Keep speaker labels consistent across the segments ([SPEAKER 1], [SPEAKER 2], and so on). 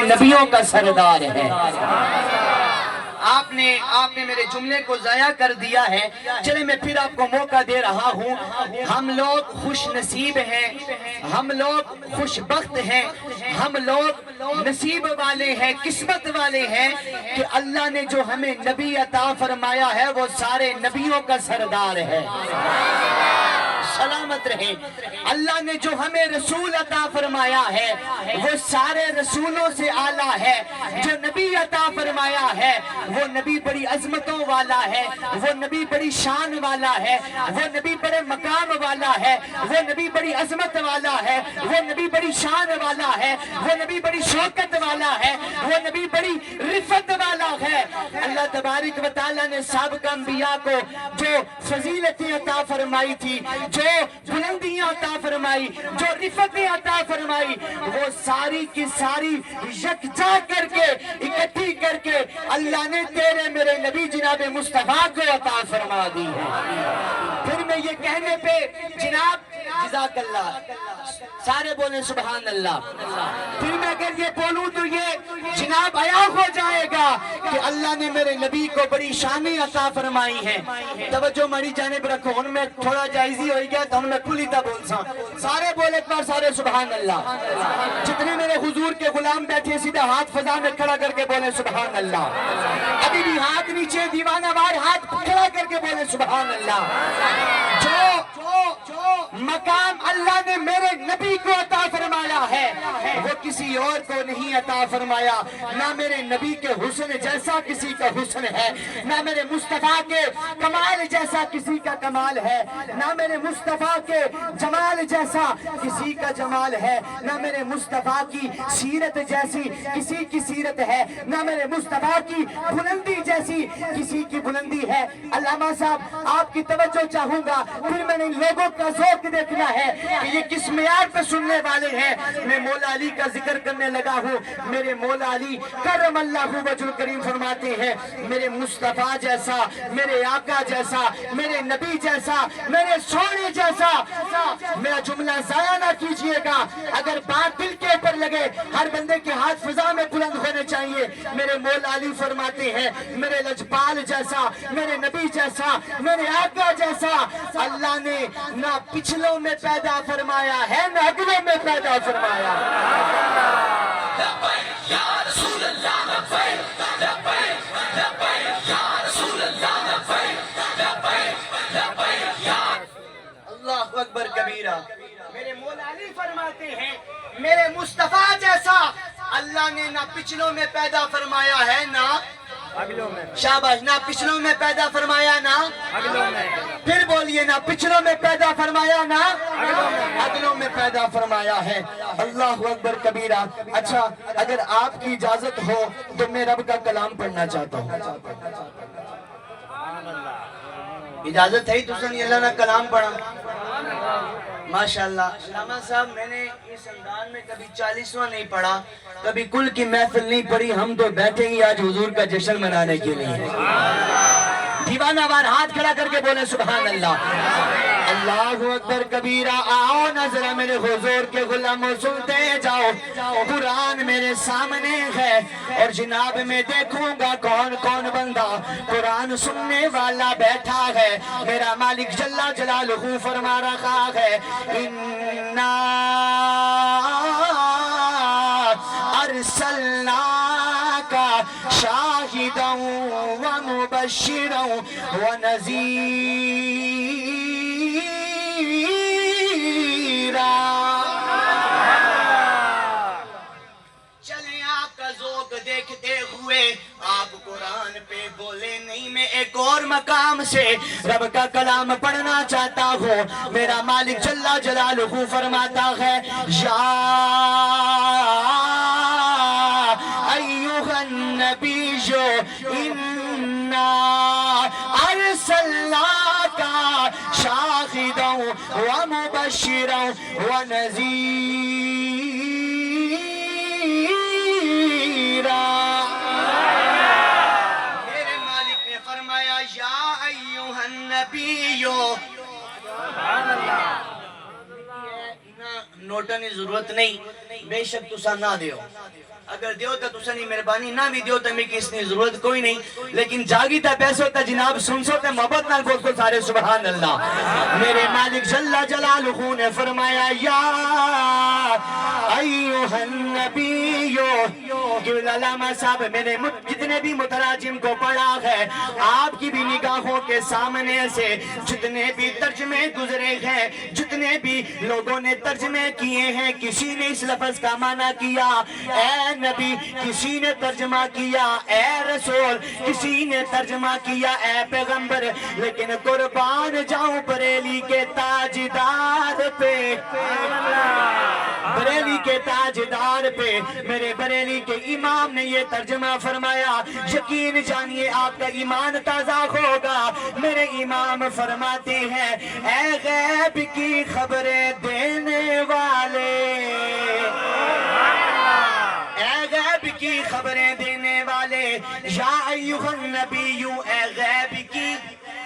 [SPEAKER 1] نبیوں کا سردار ہے۔ آپ نے میرے جملے کو ضائع کر دیا ہے، چلے میں پھر آپ کو موقع دے رہا ہوں۔ ہم لوگ خوش نصیب ہیں، ہم لوگ خوش بخت ہیں، ہم لوگ نصیب والے ہیں، قسمت والے ہیں کہ اللہ نے جو ہمیں نبی عطا فرمایا ہے وہ سارے نبیوں کا سردار ہے۔ سلامت رہے۔ اللہ نے جو ہمیں رسول عطا فرمایا ہے وہ سارے رسولوں سے اعلیٰ ہے۔ جو نبی عطا فرمایا ہے وہ نبی بڑی عظمتوں والا ہے، وہ نبی بڑی شان والا ہے، وہ نبی بڑے مقام والا ہے، وہ نبی بڑی عظمت والا ہے، وہ نبی بڑی شان والا ہے، وہ نبی بڑی شوکت والا ہے، وہ نبی بڑی رفت والا ہے۔ اللہ تبارک و تعالیٰ نے سابق انبیاء کو جو فضیلتیں عطا فرمائی تھی، جو بلندیاں عطا فرمائی، جو رفتیں عطا فرمائی، وہ ساری کی ساری یکجا کر کے اکٹھی کر کے اللہ نے تیرے میرے نبی جناب مصطفیٰ کو عطا فرما دی ہے۔ پھر میں یہ کہنے پہ جناب جزاک اللہ سارے بولیں سبحان اللہ، پھر میں اگر یہ بولوں تو یہ جناب عیاں ہو جائے گا کہ اللہ نے میرے نبی کو بڑی شانیں عطا فرمائی ہیں۔ توجہ ماری جانب رکھو، ان میں تھوڑا جائزی ہوئی گیا تو ہم میں کھلی تا بول سا سارے بولے ایک بار سارے سبحان اللہ۔ جتنے میرے حضور کے غلام بیٹھے سیدھا ہاتھ فضا میں کھڑا کر کے بولے سبحان اللہ۔ ابھی بھی ہاتھ نیچے دیوانہ وار ہاتھ کھڑا کر کے بولے سبحان اللہ۔ جو مقام اللہ نے میرے نبی کو عطا فرمایا ہے وہ کسی اور کو نہیں عطا فرمایا۔ نہ میرے نبی کے حسن جیسا کسی کا حسن ہے، نہ میرے مصطفیٰ کے کمال جیسا کسی کا کمال ہے، نہ میرے مصطفیٰ کے جمال جیسا کسی کا جمال ہے، نہ میرے مصطفیٰ کی سیرت جیسی کسی کی سیرت ہے، نہ میرے مصطفیٰ کی بلندی جیسی کسی کی بلندی ہے۔ علامہ صاحب آپ کی توجہ چاہوں گا، پھر میں نے لوگوں کا ذوق دیکھنا ہے کہ یہ کس معیار پہ سننے والے ہیں۔ میں مولا علی کا ذکر کرنے لگا ہوں۔ میرے مولا علی کرم اللہ وجہ کریم فرماتے ہیں میرے مصطفیٰ جیسا، میرے آقا جیسا، میرے نبی جیسا، میرے سونے جیسا۔ میرا جملہ ضائع نہ کیجئے گا، اگر بات دل کے اوپر لگے ہر بندے کے ہاتھ فضا میں بلند ہونے چاہیے۔ میرے مولا علی فرماتے ہیں میرے لجپال جیسا، میرے نبی جیسا، میرے آقا جیسا اللہ نے نہ پچھلوں میں پیدا فرمایا ہے نہ اگلوں میں پیدا فرمایا۔ اللہ اکبر کبیرہ۔ میرے مولا علی فرماتے ہیں میرے مصطفیٰ جیسا اللہ نے نہ پچھلوں میں پیدا فرمایا ہے نہ اگلوں میں۔ شاباش، نہ پچھلوں میں پیدا فرمایا نہ اگلوں میں۔ پھر بولیے نہ پچھلوں میں پیدا فرمایا نہ اگلوں میں پیدا فرمایا ہے۔ اللہ اکبر کبیرہ۔ اچھا اگر آپ کی اجازت ہو تو میں رب کا کلام پڑھنا چاہتا ہوں۔ اجازت ہے ہی تو سنی اللہ نے کلام پڑھا۔ ماشاءاللہ علامہ صاحب میں نے اس انداز میں کبھی 40واں نہیں پڑھا، کبھی کل کی محفل نہیں پڑھی، ہم تو بیٹھے ہی آج حضور کا جشن منانے کے لیے۔ دیوانہ وار ہاتھ کھڑا کر کے بولے سبحان اللہ۔ اللہ اکبر کبیرہ۔ آؤ نظر میرے حضور کے غلاموں سنتے جاؤ، قرآن میرے سامنے ہے اور جناب میں دیکھوں گا کون کون بندہ قرآن سننے والا بیٹھا ہے۔ میرا مالک جل جلالہ فرما رہا ہے اِنَّا أَرْسَلْنَاكَ شَاهِدًا وَمُبَشِّرًا وَنَذِيرًا۔ چلیں آپ کا ذوق دیکھتے ہوئے آپ قرآن پہ بولے نہیں، میں ایک اور مقام سے رب کا کلام پڑھنا چاہتا ہوں۔ میرا مالک جل جلالہ فرماتا ہے یا ایھا النبی انا ارسلناک شاہدا ومبشرا ونذیرا۔ میرے مالک نے فرمایا یا ایھا النبی، نوٹن کی ضرورت نہیں، بے شک تسا نہ دیو۔ اگر دیو تا تسا نہیں مہربانی نہ بھی دیو تا میں کس نے ضرورت کوئی نہیں، لیکن جاگی تا پیسو تا جناب سن سو تا محبت نال بول کو سارے سبحان اللہ۔ میرے مالک جل جلالہ نے فرمایا یا ایوہ النبیو، علامہ صاحب میرے جتنے بھی متراجم کو پڑھا ہے، آپ کی بھی نگاہوں کے سامنے سے جتنے بھی ترجمے گزرے ہیں، جتنے بھی لوگوں نے ترجمے کیے ہیں، کسی نے اس لفظ کا معنی کیا اے نبی، کسی نے ترجمہ کیا اے رسول، کسی نے ترجمہ کیا اے پیغمبر، لیکن قربان جاؤں بریلی کے تاجدار پہ، بریلی کے تاجدار پہ، میرے بریلی کے امام نے یہ ترجمہ فرمایا، یقین جانیے آپ کا ایمان تازہ ہوگا۔ میرے امام فرماتے ہیں اے غیب کی خبریں دینے والے، اے غیب کی خبریں دینے والے، یا ایوہ النبی، اے غیب کی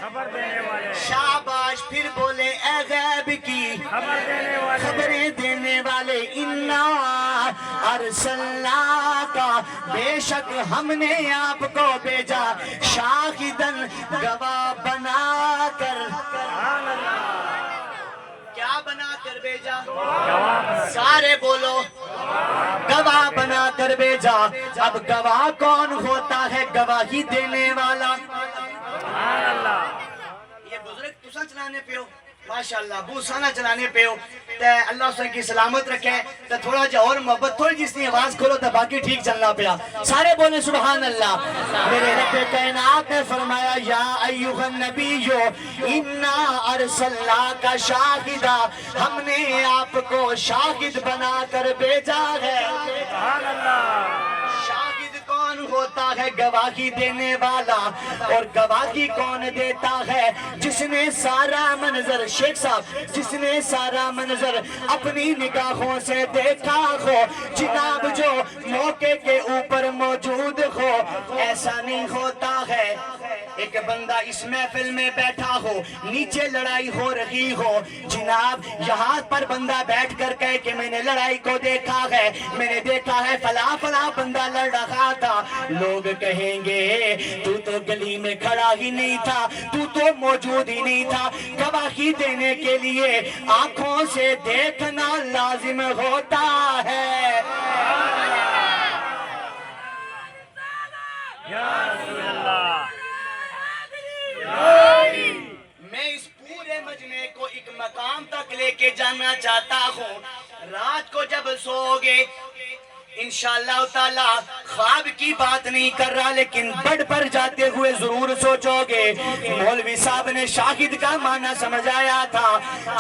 [SPEAKER 1] خبر دینے والے، شاباش پھر بولے اے غیب کی خبریں دینے والے، انا ارسلناکا، بے شک ہم نے آپ کو بھیجا، شاہدن گواہ بنا کر، کیا بنا کر بھیجا؟ سارے بولو گواہ بنا کر بھیجا۔ اب گواہ کون ہوتا ہے؟ گواہی دینے والا۔ یہ بزرگ تسا چلانے پہ ہو، ماشاءاللہ بوسانہ چلانے پہ ہو، تے اللہ اس کی سلامت رکھے، تے تھوڑا جا اور محبت تھوڑی جس نے آواز کھولو تے باقی ٹھیک چلنا پیا، سارے بولے سبحان اللہ۔ میرے رب کائنات نے فرمایا یا ایوہ النبی انا ارسلناک شاہدا، ہم نے آپ کو شاہد بنا کر بھیجا ہے۔ شاہد کون ہوتا ہے؟ گواہی دینے والا۔ اور گواہی کون دیتا ہے؟ جس نے سارا منظر، شیخ صاحب، جس نے سارا منظر اپنی نگاہوں سے دیکھا ہو، جناب جو موقع کے اوپر موجود ہو، ایسا نہیں ہوتا ہے ایک بندہ اس محفل میں بیٹھا ہو، نیچے لڑائی ہو رہی ہو، جناب یہاں پر بندہ بیٹھ کر کہے کہ میں نے لڑائی کو دیکھا ہے، میں نے دیکھا ہے فلاں فلاں بندہ لڑ رہا تھا، لوگ کہیں گے تو گلی میں کھڑا ہی نہیں تھا، تو موجود ہی نہیں تھا۔ گواہی دینے کے لیے آنکھوں سے دیکھنا لازم ہوتا ہے۔ میں اس پورے مجمع کو ایک مقام تک لے کے جانا چاہتا ہوں۔ رات کو جب سوگے انشاءاللہ تعالی خواب کی بات نہیں کر رہا، لیکن بڑھ پر جاتے ہوئے ضرور سوچو گے۔ مولوی صاحب نے شاہد کا معنی سمجھایا تھا،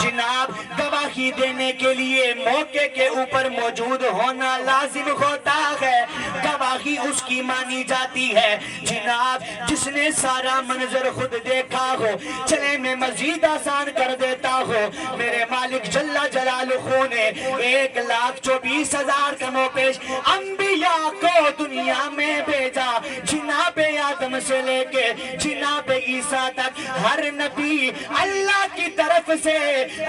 [SPEAKER 1] جناب گواہی دینے کے لیے موقع کے اوپر موجود ہونا لازم ہوتا ہے۔ گواہی اس کی مانی جاتی ہے جناب جس نے سارا منظر خود دیکھا ہو۔ چلے میں مزید آسان کر دیتا ہوں، میرے مالک جل جلالہ نے 1,24,000 کمو پیش انبیاء کو دنیا میں بھیجا، جناب آدم سے لے کے جناب عیسیٰ تک ہر نبی اللہ کی طرف سے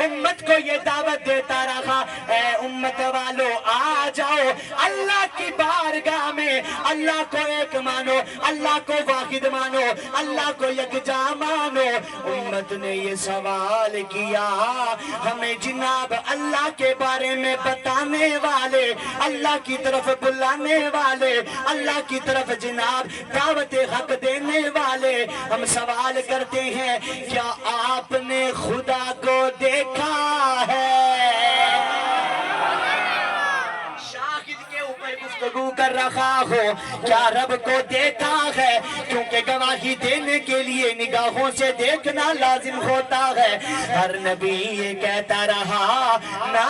[SPEAKER 1] امت کو یہ دعوت دیتا رہا، اے امت والو آ جاؤ اللہ کی بارگاہ میں، اللہ کو ایک مانو، اللہ کو واحد مانو، اللہ کو یکجا مانو۔ امت نے یہ سوال کیا، ہمیں جناب اللہ کے بارے میں بتانے والے، اللہ کی طرف بلانے والے، اللہ کی طرف جناب دعوت حق دینے والے، ہم سوال کرتے ہیں کیا آپ نے خدا کو دیکھا ہے؟ شاہد کے اوپر گفتگو کر رہا ہو، کیا رب کو دیکھا ہے؟ کیونکہ گواہی دینے کے لیے نگاہوں سے دیکھنا لازم ہوتا ہے۔ ہر نبی یہ کہتا رہا نا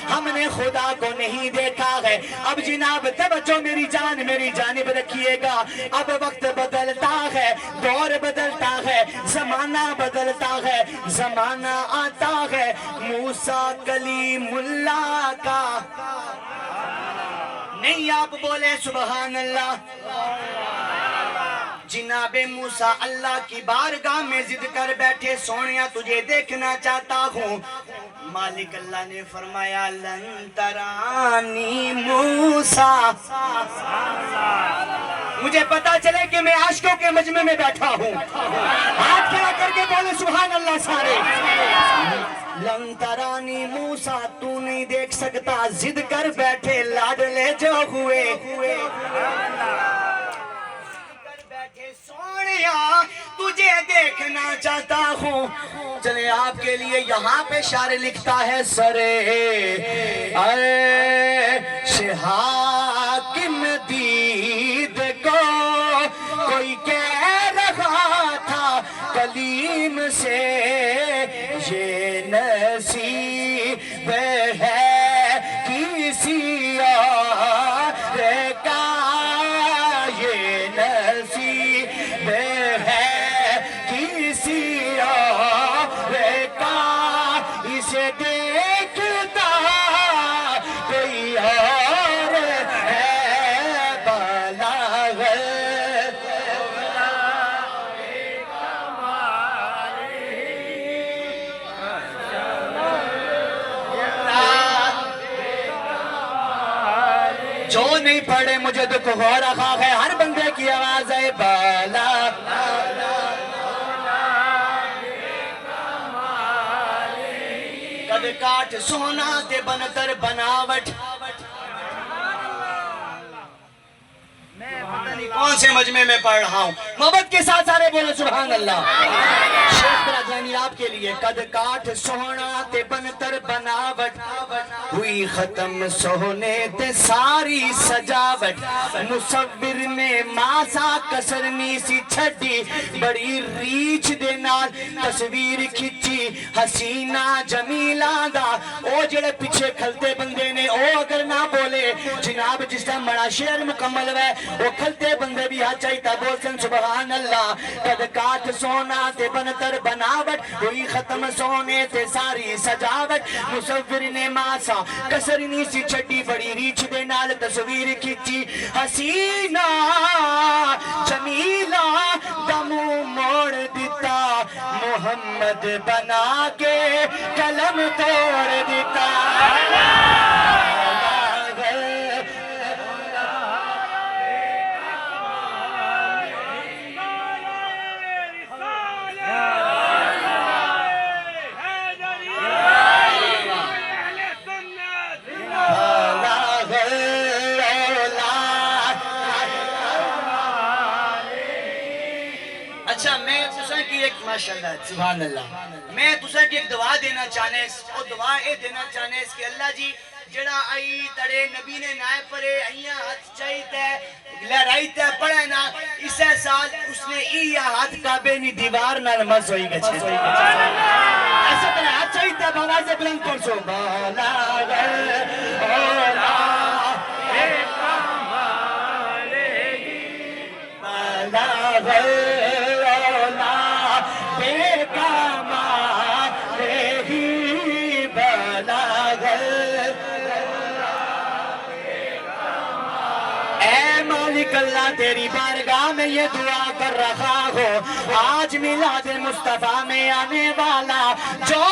[SPEAKER 1] ہم نے خدا کو نہیں دیکھا ہے۔ اب جناب توجہ میری جان میری جانب رکھیے گا، اب وقت بدلتا ہے، دور بدلتا ہے، زمانہ بدلتا ہے، زمانہ آتا ہے موسیٰ کلیم اللہ کا۔ نہیں آپ بولے سبحان اللہ، جناب موسیٰ اللہ کی بارگاہ میں ضد کر بیٹھے، سونیا تجھے دیکھنا چاہتا ہوں۔ مالک اللہ نے فرمایا لن ترانی موسیٰ، مجھے پتا چلے کہ میں عاشقوں کے مجمع میں بیٹھا ہوں۔ ہاتھ کھڑا کر کے بولے سبحان اللہ سارے۔ لن ترانی موسیٰ، تو نہیں دیکھ سکتا، ضد کر بیٹھے لاڈلے جو ہوئے۔ سونیا تجھے دیکھنا چاہتا ہوں۔ چلے آپ کے لیے یہاں پہ شاعر لکھتا ہے سرے حاکم دید کو کوئی کہہ رہا تھا کلیم سے یہ نصیب ہے کسی اور کا، یہ نصیب ہے کسی اور کا، اسے دیکھتا کوئی اور ہے بلاغت۔ جو نہیں پڑھے مجھے دکھ ہو رہا ہے، ہر بندے کی آواز ہے بالا۔ قد کاٹ سونا تے بنتر بناوٹ، میں پتہ نہیں کون سے مجمع میں پڑھ رہا ہوں، محبت کے ساتھ سارے بولو سبحان اللہ۔ شیخ براجانی آپ کے لیے قد کاٹ سونا تے بنتر بناوٹ، ہوئی ختم سونے تے ساری سجاوٹ، مصور نے ماسا کسرنی سی چھڈی، بڑی ریچ دے نال تصویر کھچی حسینہ جمیلہ دا۔ او جڑے پیچھے کھلتے بندے نے او اگر نہ بولے جناب جس طرح بڑا شعر مکمل ہے، وہ کھلتے بندے بھی ہاتھ چاہیتا بولسن سبحان اللہ۔ قد کاٹ سونا تے بنتر بناوٹ، ہوئی ختم سونے تے ساری سجاوٹ، مصور نے ماسا کسرنی سی چھڈی، بڑی ریچ دے نال تصویر کھچی حسینہ جمیلہ دا منہ موڑ دیتا، محمد بنا کے قلم توڑ دیتا۔ اچھا میں تساں کی ایک ماشاءاللہ سبحان اللہ، میں تساں کی ایک دعا دینا چاہنے اس، اور دعا اے دینا چاہنے اس کہ اللہ جی جڑا آئی تڑے نبی نے نائے پرے آئیاں ہاتھ چاہیتا ہے لہرائی تے پڑھے نا، اسے سال اس نے ایہ ہاتھ کعبے نی دیوار نال مز ہوئی گئے چھے۔ ایسا طرح ہاتھ چاہیتا ہے بالا سے بلند پر سو بالا اولا ایک کمالے گی بالا اولا بے کمالے گی بالا اللہ تیری بارگاہ میں یہ دعا کر رہا ہو، آج میلاد مصطفیٰ میں آنے والا جو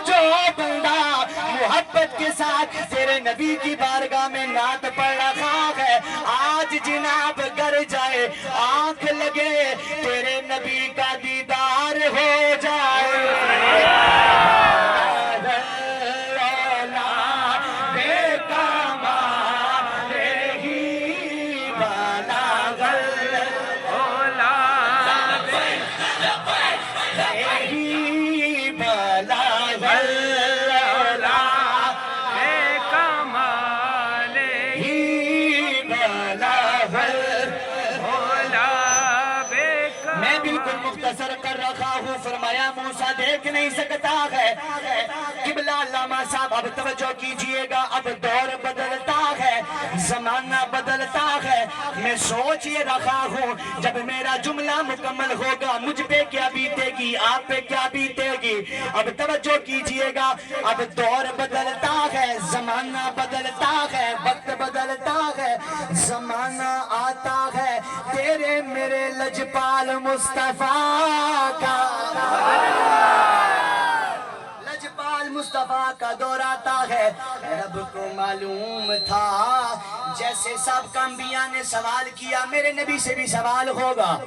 [SPEAKER 1] جو بندہ محبت کے ساتھ تیرے نبی کی بارگاہ میں نعت پڑھ رہا ہے، آج جناب گر جائے آنکھ لگے تیرے نبی کا دیدار ہو جائے۔ فرمایا موسیٰ دیکھ نہیں سکتا ہے، قبلہ علامہ صاحب اب توجہ کیجئے گا، اب دور بدلتا ہے، زمانہ بدلتا ہے، میں سوچ یہ رہا ہوں جب میرا جملہ مکمل ہوگا مجھ پہ کیا بیتے گی، آپ پہ کیا بیتے گی۔ اب توجہ کیجئے گا، اب دور بدلتا ہے، زمانہ بدلتا ہے، وقت بدلتا ہے، زمانہ آتا ہے تیرے میرے لجپال مصطفیٰ کا لجپال مصطفیٰ کا دور آتا ہے. رب کو معلوم تھا جیسے سابقہ انبیاء نے سوال کیا میرے نبی سے بھی سوال ہوگا.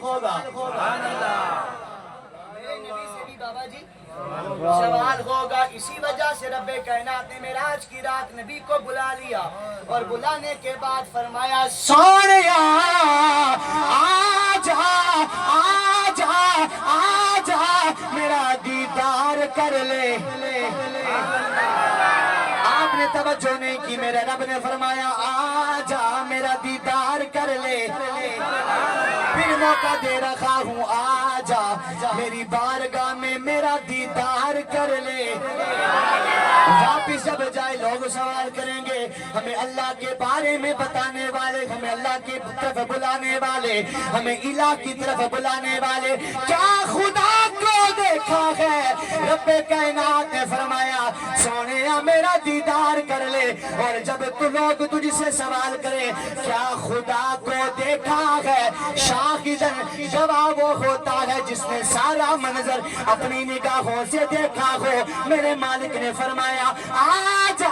[SPEAKER 1] میرے نبی سے بھی بابا جی سوال ہوگا. اسی وجہ سے رب کائنات نے معراج کی رات نبی کو بلا لیا اور بلانے کے بعد فرمایا سونیا آجا آجا آجا میرا دیدار کر لے. آپ نے توجہ نہیں کی. میرے رب نے فرمایا آجا میرا دیدار کر لے. پھر موقع دے رکھا ہوں آجا میری بارگاہ میں میرا دیدار کر لے. واپس جب جائے لوگ سوال کریں گے ہمیں اللہ کے بارے میں بتانے والے, ہمیں اللہ کی طرف بلانے والے, ہمیں الہ کی طرف بلانے والے, کیا خدا کو دیکھا ہے؟ رب کائنات نے فرمایا سونیا میرا دیدار کر لے. اور جب تو لوگ تجھ سے سوال کرے کیا خدا کو دیکھا ہے, شاہدن جواب وہ ہوتا ہے جس نے سارا منظر اپنی نگاہوں سے دیکھا ہو. میرے مالک نے فرمایا آجا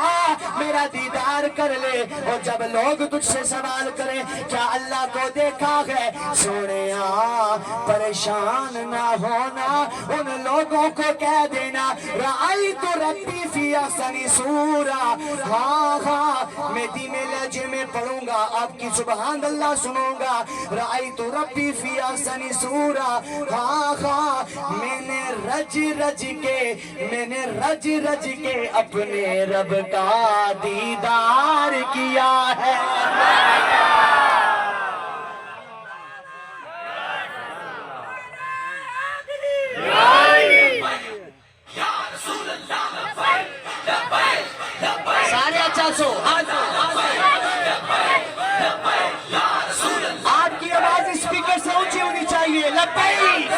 [SPEAKER 1] میرا دیدار کر لے. اور جب لوگ تجھ سے سوال کریں کیا اللہ کو دیکھا ہے, سونیا پریشان نہ ہونا, ان لوگوں کو کہہ دینا رأیت ربی فی احسن صورہ. ہاں ہاں میں دھیمے لہجے میں پڑھوں گا, آپ کی سبحان اللہ سنوں گا. رأیت ربی فی احسن صورہ. ہاں ہاں میں نے رج رج کے اپنے رب کا دیدار کیا ہے. سارے اچھا سو آپ کی آواز اسپیکر سے اونچی ہونی چاہیے. لبیک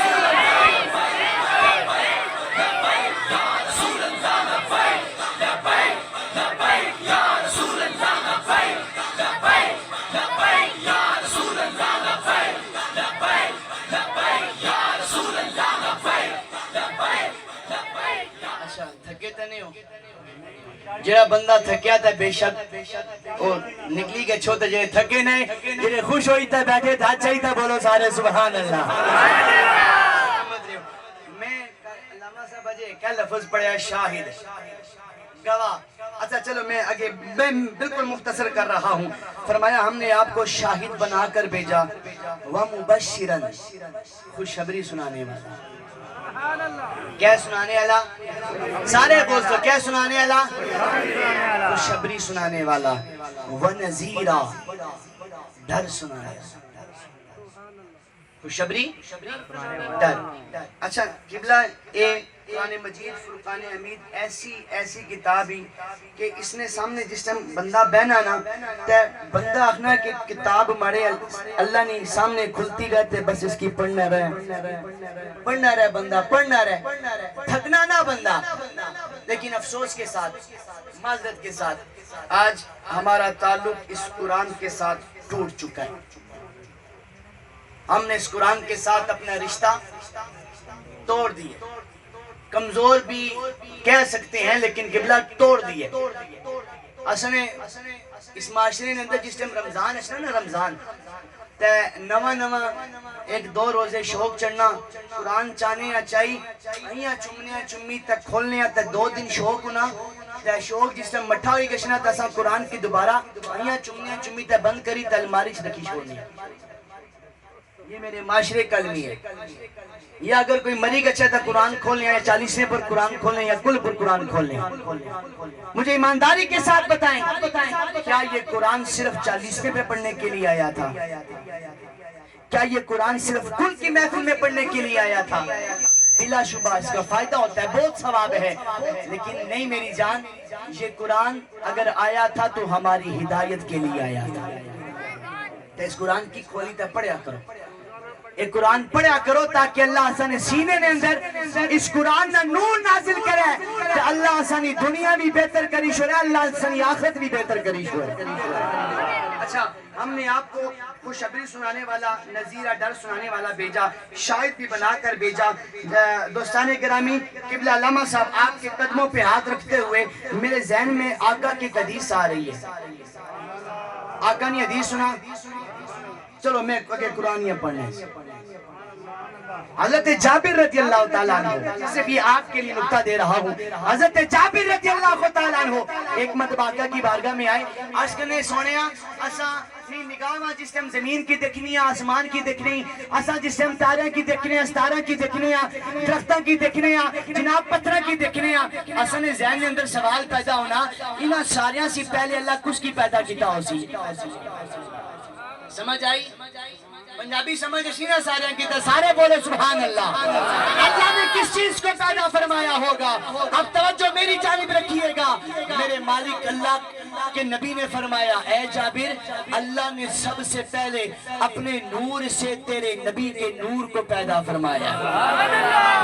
[SPEAKER 1] جڑا بندہ تھکیا تھا بے شک اور نکلی کے چھوتے جڑے تھکے نہیں, جڑے خوش ہوئی تھا بیٹھے تھا چاہیے تھا بولو سارے سبحان اللہ. میں علامہ صاحب اجے کیا لفظ پڑھیا شاہد گواہ. اچھا چلو میں آگے بالکل مختصر کر رہا ہوں. فرمایا ہم نے آپ کو شاہد بنا کر بھیجا ومبشرا خوشخبری سنانے والا. کیا سنانے والا؟ سارے دوستو کیا سنانے والا؟ خوشخبری سنانے والا. ونذیرا ڈر سنانے والا. خوشخبری ڈر. اچھا قبلہ قرآن مجید فرقان حمید ایسی کتاب ہی کہ اس نے سامنے جس ٹائم بندہ بہنا نا تے بندہ آخنا کہ کتاب مارے اللہ نے سامنے کھلتی گئے تے بس اس کی پڑھنا رہے بندہ پڑھنا رہے, تھکنا نہ بندہ. لیکن افسوس کے ساتھ معذرت کے ساتھ آج ہمارا تعلق اس قرآن کے ساتھ ٹوٹ چکا ہے. ہم نے اس قرآن کے ساتھ اپنا رشتہ توڑ دیا. کمزور بھی کہہ سکتے ہیں لیکن قبلہ توڑ دیے. اصل اس معاشرے نے اندر جس ٹائم رمضان ہے نا رمضان تے نواں ایک دو روزے شوق چڑھنا قرآن چاہنے یا چاہی ایاں چمنے چمی تک کھولنے تے 2 دن شوق ہونا تے شوق جس ٹائم مٹھا ہوئی گشنا تے اساں قرآن کی دوبارہ ایاں چمنے چمی تے بند کری تے الماری چ رکھی چھوڑنی. یہ میرے معاشرے کلمی ہے. یا اگر کوئی مری گچھا تھا قرآن کھولنے یا 40ویں پر قرآن کھولنے یا کل پر قرآن کھولنے. مجھے ایمانداری کے ساتھ بتائیں کیا یہ قرآن صرف 40ویں پہ پڑھنے کے لیے آیا تھا؟ کیا یہ قرآن صرف کل کی محفل میں پڑھنے کے لیے آیا تھا؟ بلا شبہ اس کا فائدہ ہوتا ہے, بہت ثواب ہے, لیکن نہیں میری جان, یہ قرآن اگر آیا تھا تو ہماری ہدایت کے لیے آیا تھا. تو اس قرآن کی کھولی تا پڑھیا کرو, ایک قرآن پڑھیا کرو تاکہ اللہ آسانی سینے نے اندر اس قرآن نہ نور نازل کرے کہ اللہ آسانی دنیا بھی بہتر کری شورے, اللہ آسانی آخرت بھی بہتر کری شورے. اچھا ہم نے آپ کو خوشخبری سنانے والا، نذیرہ ڈر سنانے والا بھیجا، شاہد بھی بنا کر بھیجا۔ دوستان گرامی، قبلہ علامہ صاحب آپ کے قدموں پہ ہاتھ رکھتے ہوئے میرے ذہن میں آقا کی ایک حدیث آ رہی ہے۔ آقا نے حدیث سنا، چلو میں قرآن پڑھنے حضرت جابر رضی اللہ تعالیٰ عنہ، صرف یہ آپ کے لیے نکتہ دے رہا ہوں۔ حضرت جابر رضی اللہ تعالیٰ عنہ ایک مرتبہ آقا کی بارگاہ میں آئے، عرض کرنے سونیا اساں اپنی نگاہ میں جس ٹائم زمین کی دیکھنی ہے، آسمان کی دیکھنی، اساں جس ٹائم تارے کی دیکھنی ہے، ستارہ کی دیکھنی ہے، درختوں کی دیکھنی ہے، جناب پتھر کی دیکھنی ہے، اساں نے ذہن کے اندر سوال پیدا ہونا، انہاں ساریاں سے پہلے اللہ کس کی پیدا کیتا ہو سی؟ سمجھ آئی؟ پنجابی سمجھ اسی نا سارے کی تو سارے بولے سبحان اللہ۔ اللہ نے کس چیز کو پیدا فرمایا ہوگا؟ اب توجہ میری جانب رکھیے گا۔ میرے مالک اللہ کے نبی نے فرمایا، اے جابر، اللہ نے سب سے پہلے اپنے نور سے تیرے نبی کے نور کو پیدا فرمایا۔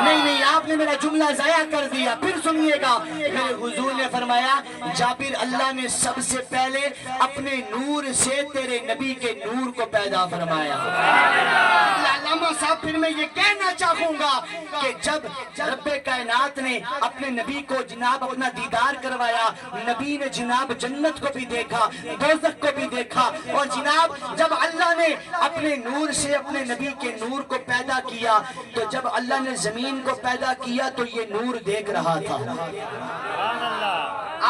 [SPEAKER 1] نہیں آپ نے میرا جملہ ضائع کر دیا، پھر سنیے گا۔ میرے حضور نے فرمایا، جابر، اللہ نے سب سے پہلے اپنے نور سے تیرے نبی کے نور کو پیدا فرمایا۔ علامہ صاحب پھر میں یہ کہنا چاہوں گا کہ جب رب کائنات نے اپنے نبی کو جناب اپنا دیدار کروایا، نبی نے جناب جنت کو بھی دیکھا، دوزخ کو بھی دیکھا، اور جناب جب اللہ نے اپنے نور سے اپنے نبی کے نور کو پیدا کیا، تو جب اللہ نے زمین کو پیدا کیا تو یہ نور دیکھ رہا تھا۔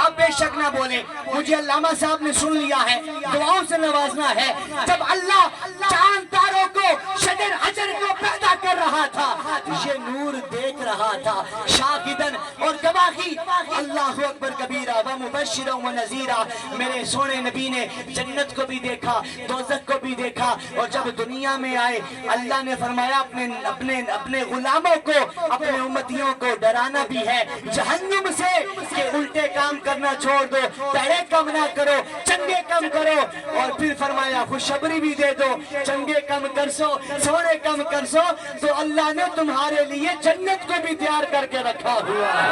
[SPEAKER 1] آپ بے شک نہ بولیں، مجھے علامہ صاحب نے سن لیا ہے، دعاؤں سے نوازنا ہے۔ جب اللہ چاند تاروں کو، شجر حجر کو پیدا کر رہا تھا، یہ نور دیکھ رہا تھا۔ شاہدن اور گواہی، اللہ اکبر کبیرہ و مبشرا و نذیرا، میرے سونے نبی نے جنت کو بھی دیکھا، دوزخ کو بھی دیکھا، اور جب دنیا میں آئے اللہ نے فرمایا اپنے غلاموں کو، اپنے امتیوں کو ڈرانا بھی ہے جہنم سے کہ الٹے کام کرنا چھوڑ دو، پیڑے کم نہ کرو، چنگے کم کرو، اور پھر فرمایا خوشخبری بھی دے دو، چنگے کم کر سو، سونے کم کر سو، تو اللہ نے تمہارے لیے جنت کو بھی تیار کر کے رکھا ہوا ہے۔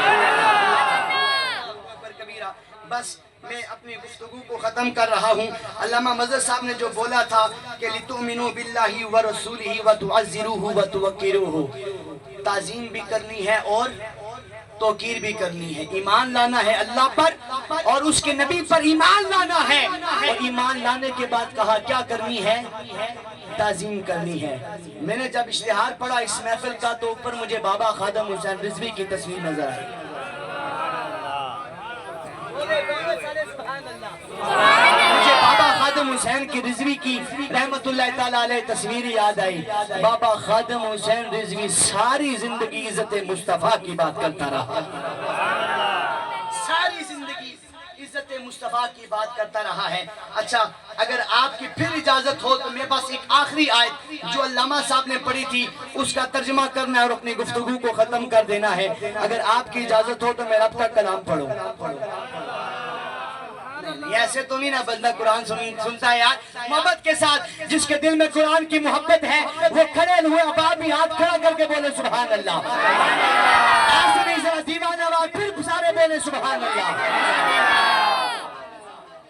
[SPEAKER 1] بس میں اپنی گفتگو کو ختم کر رہا ہوں۔ علامہ مظہر صاحب نے جو بولا تھا کہ لِتُؤْمِنُوا بِاللَّهِ وَرَسُولِهِ وَتُعَزِّرُوهُ وَتُوَقِّرُوهُ، تعظیم بھی کرنی ہے اور توقیر بھی کرنی ہے۔ ایمان لانا ہے اللہ پر اور اس کے نبی پر ایمان لانا ہے، اور ایمان لانے کے بعد کہا کیا کرنی ہے؟ تعظیم کرنی ہے۔ میں نے جب اشتہار پڑھا اس محفل کا تو اوپر مجھے بابا خادم حسین رضوی کی تصویر نظر آئی۔ مجھے بابا خادم حسین کی رضوی کی رحمت اللہ تعالیٰ علیہ تصویر یاد آئی۔ بابا خادم حسین رضوی ساری زندگی عزت مصطفیٰ کی بات کرتا رہا، ساری زندگی عزت مصطفیٰ کی بات کرتا رہا ہے۔ اچھا، اگر آپ کی پھر اجازت ہو تو میرے پاس ایک آخری آیت جو علامہ صاحب نے پڑھی تھی اس کا ترجمہ کرنا ہے اور اپنی گفتگو کو ختم کر دینا ہے۔ اگر آپ کی اجازت ہو تو میں رب کا کلام پڑھوں۔ ایسے تو نہیں نا بندہ قرآن سنتا ہے یار محبت کے ساتھ۔ جس کے دل میں قرآن کی محبت ہے وہ کھڑے ہوئے اباب بھی ہاتھ کھڑا کر کے بولے سبحان اللہ۔ ایسے نہیں ذرا دیوانہ آواز پھر سارے بولے سبحان اللہ۔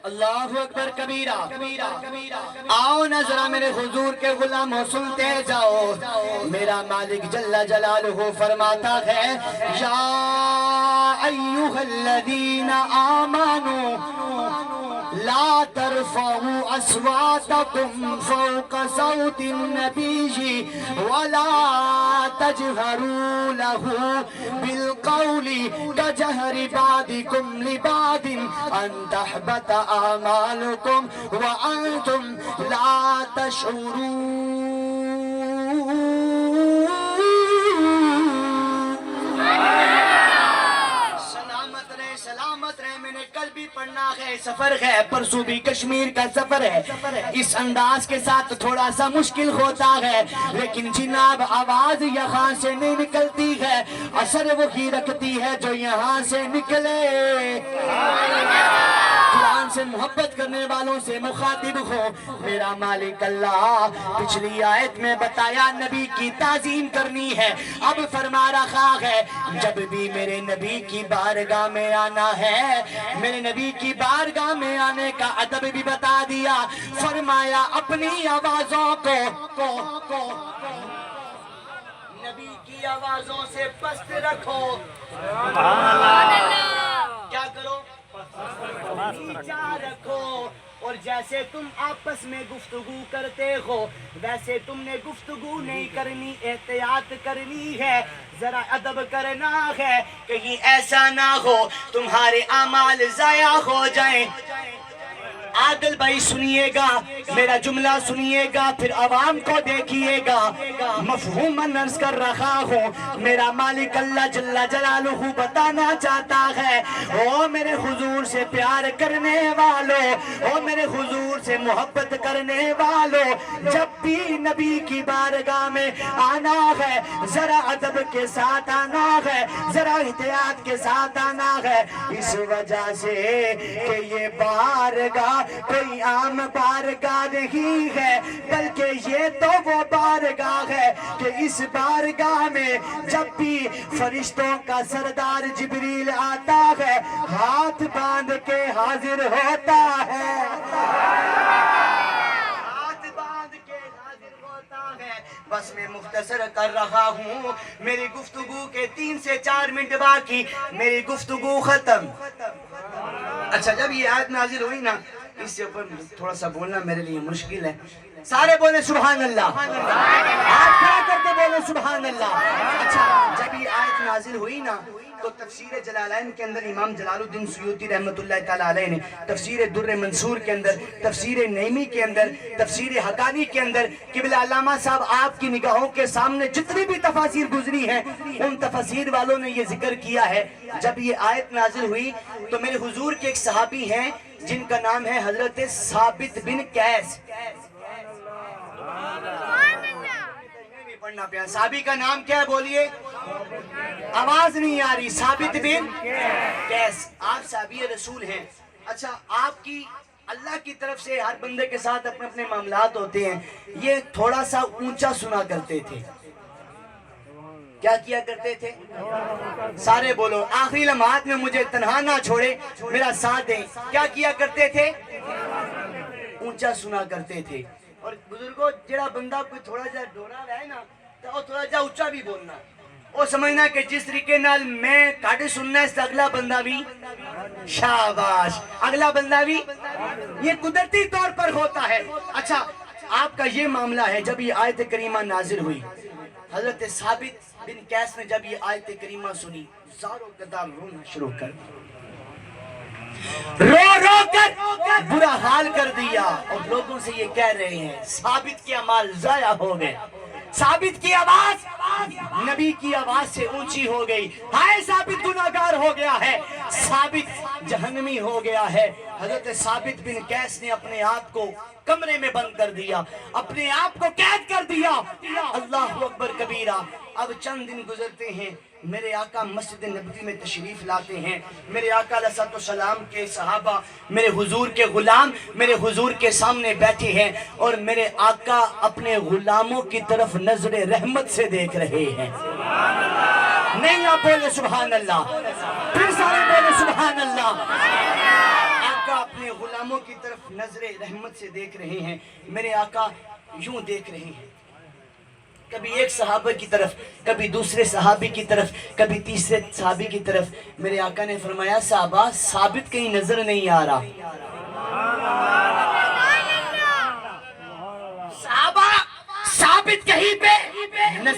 [SPEAKER 1] اللہ اکبر کبیرہ۔ آؤ نہ ذرا میرے حضور کے غلاموں سنتے جاؤ، میرا مالک جل جلالہ فرماتا ہے، یا ایھا الذین آمنوا لا ترفعوا اصواتکم فوق صوت النبی ولا تجہروا له بالقول کجہر بعضکم لبعض ان تحبط اعمالکم وانتم لا تشعرون۔ سلامت رہے، میں نے کل بھی پڑھنا ہے، سفر ہے، پرسوں بھی کشمیر کا سفر ہے۔ اس انداز کے ساتھ تھوڑا سا مشکل ہوتا ہے، لیکن جناب آواز یہاں سے نہیں نکلتی ہے، اثر وہی رکھتی ہے جو یہاں سے نکلے۔ قرآن قرآن سے محبت کرنے والوں سے مخاطب ہو میرا مالک اللہ پچھلی آیت میں بتایا نبی کی تعظیم کرنی ہے اب فرما رہا ہے جب بھی میرے نبی کی بارگاہ میں آنا ہے میرے نبی کی بارگاہ میں آنے کا ادب بھی بتا دیا فرمایا اپنی آوازوں کو نبی کی آوازوں سے پست رکھو کیا کرو نیچا رکھو اور جیسے تم آپس میں گفتگو کرتے ہو ویسے تم نے گفتگو نہیں کرنی احتیاط کرنی ہے ذرا ادب کرنا ہے کہیں ایسا نہ ہو تمہارے اعمال ضائع ہو جائیں عادل بھائی سنیے گا میرا جملہ سنیے گا پھر عوام کو دیکھیے گا مفہوماً عرض کر رہا ہوں میرا مالک اللہ جل جلالہ بتانا چاہتا ہے او میرے حضور سے پیار کرنے والوں او میرے حضور سے محبت کرنے والوں جب بھی نبی کی بارگاہ میں آنا ہے ذرا ادب کے ساتھ آنا ہے ذرا احتیاط کے ساتھ آنا ہے اس وجہ سے کہ یہ بارگاہ کوئی عام بارگاہ نہیں ہے بلکہ یہ تو وہ بارگاہ ہے کہ اس بارگاہ میں جب بھی فرشتوں کا سردار جبریل آتا ہے ہاتھ باندھ کے حاضر ہوتا ہے بس میں مختصر کر رہا ہوں میری گفتگو کے 3 سے 4 منٹ باقی میری گفتگو ختم اچھا جب یہ آیت نازل ہوئی نا اس سے اوپر تھوڑا سا بولنا میرے لیے مشکل ہے سارے بولے سبحان اللہ ہاتھ کھڑا کر کے بولے سبحان اللہ اچھا جب یہ آیت نازل ہوئی نا تو تفسیر جلالین کے اندر امام جلال الدین سیوطی رحمت اللہ تعالیٰ علیہ نے تفسیر در منصور کے اندر تفسیر نعیمی کے اندر تفسیر حقانی کے اندر قبلہ علامہ صاحب آپ کی نگاہوں کے سامنے جتنی بھی تفاسیر گزری ہیں ان تفاسیر والوں نے یہ ذکر کیا ہے جب یہ آیت نازل ہوئی تو میرے حضور کے ایک صحابی ہیں جن کا نام ہے حضرت ثابت بن قیس پڑھنا پیا صحابی کا نام کیا ہے بولیے آواز نہیں آ رہی ثابت بن قیس آپ صحابی رسول ہیں اچھا آپ کی اللہ کی طرف سے ہر بندے کے ساتھ اپنے اپنے معاملات ہوتے ہیں یہ تھوڑا سا اونچا سنا کرتے تھے کیا کیا کرتے تھے سارے بولو آخری لمحات میں مجھے تنہا نہ چھوڑے میرا ساتھ دیں کیا کیا کرتے تھے اونچا سنا کرتے تھے اور بزرگوں جڑا بندہ کوئی تھوڑا جا ڈورا رہے نا تو وہ تھوڑا جا اونچا بھی بولنا وہ سمجھنا کہ جس طریقے نال میں کاٹے سننا ہے اس اگلا بندہ بھی شاباش اگلا بندہ بھی یہ قدرتی طور پر ہوتا ہے اچھا آپ کا یہ معاملہ ہے جب یہ آیت کریمہ نازل ہوئی حضرت ثابت بن قیس نے جب یہ آیت کریمہ سنی زاروں قدار رونا شروع کر رو کر برا حال کر دیا اور لوگوں سے یہ کہہ رہے ہیں ثابت کے اعمال ضائع ہو گئے ثابت کی آواز نبی کی آواز سے اونچی ہو گئی ہائے ثابت گناہگار ہو گیا ہے ثابت جہنمی ہو گیا ہے حضرت ثابت بن قیس نے اپنے آپ کو کمرے میں بند کر دیا اپنے آپ کو قید کر دیا اللہ اکبر کبیرہ اب چند دن گزرتے ہیں میرے آقا مسجد نبوی میں تشریف لاتے ہیں میرے آقا علیہ الصلوۃ والسلام کے صحابہ میرے حضور کے غلام میرے حضور کے سامنے بیٹھے ہیں اور میرے آقا اپنے غلاموں کی طرف نظر رحمت سے دیکھ رہے ہیں نہیں آپ بولے سبحان اللہ پھر سارے بولے سبحان اللہ آقا اپنے غلاموں کی طرف نظر رحمت سے دیکھ رہے ہیں میرے آقا یوں دیکھ رہے ہیں کبھی ایک صحابہ کی طرف کبھی دوسرے صحابی کی طرف کبھی تیسرے صحابی کی طرف میرے آقا نے فرمایا صحابہ ثابت کہیں نظر نہیں آ رہا صحابہ ثابت کہیں پہ